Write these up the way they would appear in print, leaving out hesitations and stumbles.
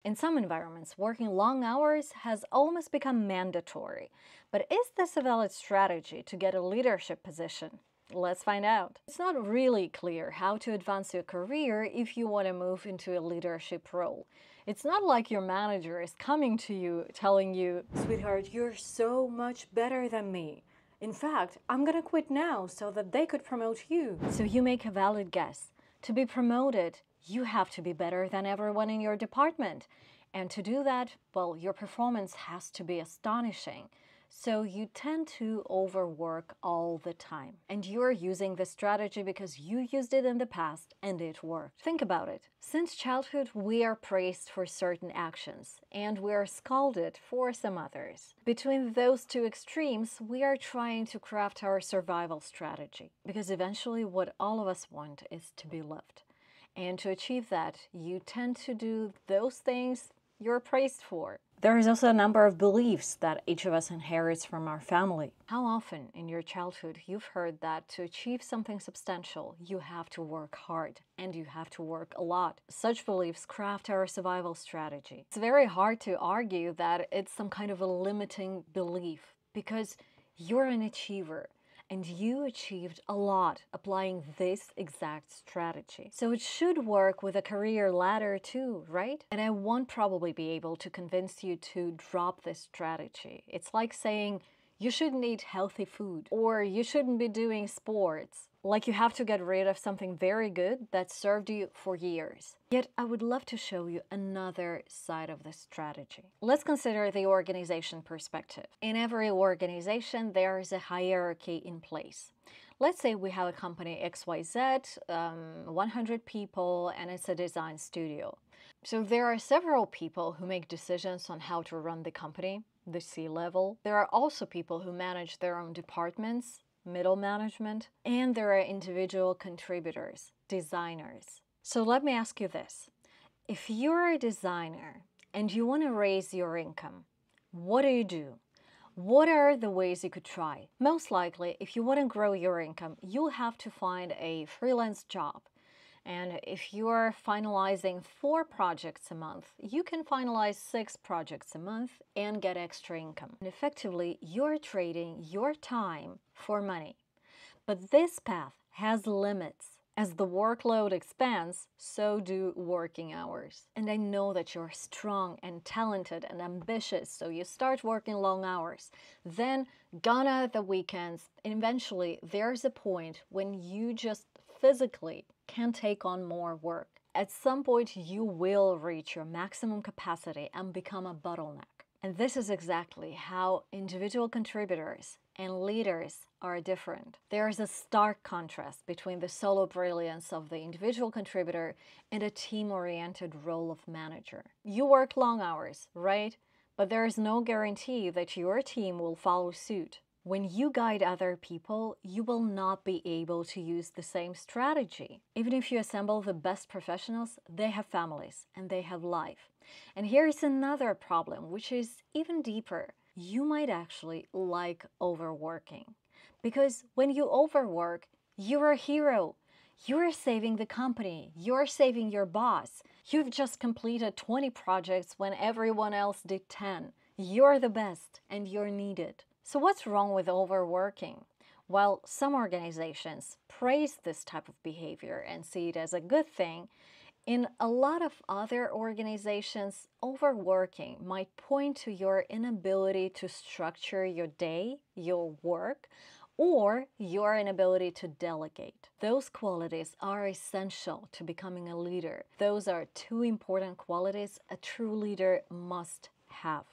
In some environments, working long hours has almost become mandatory. But is this a valid strategy to get a leadership position? Let's find out. It's not really clear how to advance your career if you want to move into a leadership role. It's not like your manager is coming to you telling you, "Sweetheart, you're so much better than me. In fact, I'm gonna quit now so that they could promote you." So you make a valid guess. To be promoted, you have to be better than everyone in your department. And to do that, well, your performance has to be astonishing. So you tend to overwork all the time. And you're using this strategy because you used it in the past and it worked. Think about it. Since childhood, we are praised for certain actions and we are scolded for some others. Between those two extremes, we are trying to craft our survival strategy. Because eventually what all of us want is to be loved. And to achieve that, you tend to do those things you're praised for. There is also a number of beliefs that each of us inherits from our family. How often in your childhood you've heard that to achieve something substantial, you have to work hard and you have to work a lot. Such beliefs craft our survival strategy. It's very hard to argue that it's some kind of a limiting belief because you're an achiever. And you achieved a lot applying this exact strategy. So it should work with a career ladder too, right? And I won't probably be able to convince you to drop this strategy. It's like saying you shouldn't eat healthy food or you shouldn't be doing sports. Like you have to get rid of something very good that served you for years. Yet I would love to show you another side of this strategy. Let's consider the organization perspective. In every organization, there is a hierarchy in place. Let's say we have a company XYZ, 100 people, and it's a design studio. So there are several people who make decisions on how to run the company, the C-level. There are also people who manage their own departments, middle management, and there are individual contributors, designers. So let me ask you this. If you're a designer and you want to raise your income, what do? What are the ways you could try? Most likely, if you want to grow your income, you'll have to find a freelance job. And if you're finalizing 4 projects a month, you can finalize 6 projects a month and get extra income. And effectively, you're trading your time for money. But this path has limits. As the workload expands, so do working hours. And I know that you're strong and talented and ambitious, so you start working long hours. Then, gone are the weekends, and eventually there's a point when you just physically can take on more work. At some point, you will reach your maximum capacity and become a bottleneck. And this is exactly how individual contributors and leaders are different. There is a stark contrast between the solo brilliance of the individual contributor and a team-oriented role of manager. You work long hours, right? But there is no guarantee that your team will follow suit. When you guide other people, you will not be able to use the same strategy. Even if you assemble the best professionals, they have families and they have life. And here is another problem, which is even deeper. You might actually like overworking. Because when you overwork, you're a hero. You're saving the company. You're saving your boss. You've just completed 20 projects when everyone else did 10. You're the best and you're needed. So what's wrong with overworking? While some organizations praise this type of behavior and see it as a good thing, in a lot of other organizations, overworking might point to your inability to structure your day, your work, or your inability to delegate. Those qualities are essential to becoming a leader. Those are 2 important qualities a true leader must have.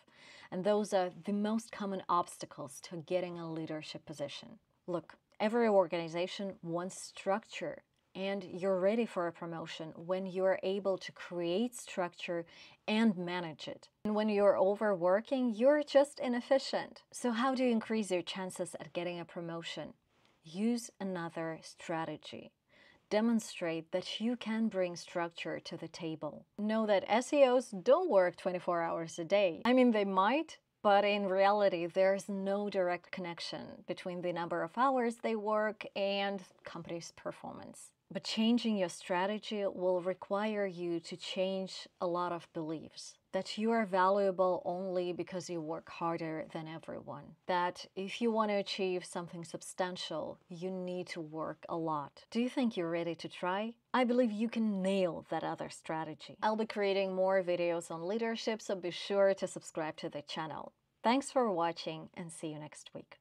And those are the most common obstacles to getting a leadership position. Look, every organization wants structure, and you're ready for a promotion when you're able to create structure and manage it. And when you're overworking, you're just inefficient. So how do you increase your chances at getting a promotion? Use another strategy. Demonstrate that you can bring structure to the table. Know that SEOs don't work 24 hours a day. I mean, they might, but in reality, there's no direct connection between the number of hours they work and company's performance. But changing your strategy will require you to change a lot of beliefs. That you are valuable only because you work harder than everyone. That if you want to achieve something substantial, you need to work a lot. Do you think you're ready to try? I believe you can nail that other strategy. I'll be creating more videos on leadership, so be sure to subscribe to the channel. Thanks for watching and see you next week.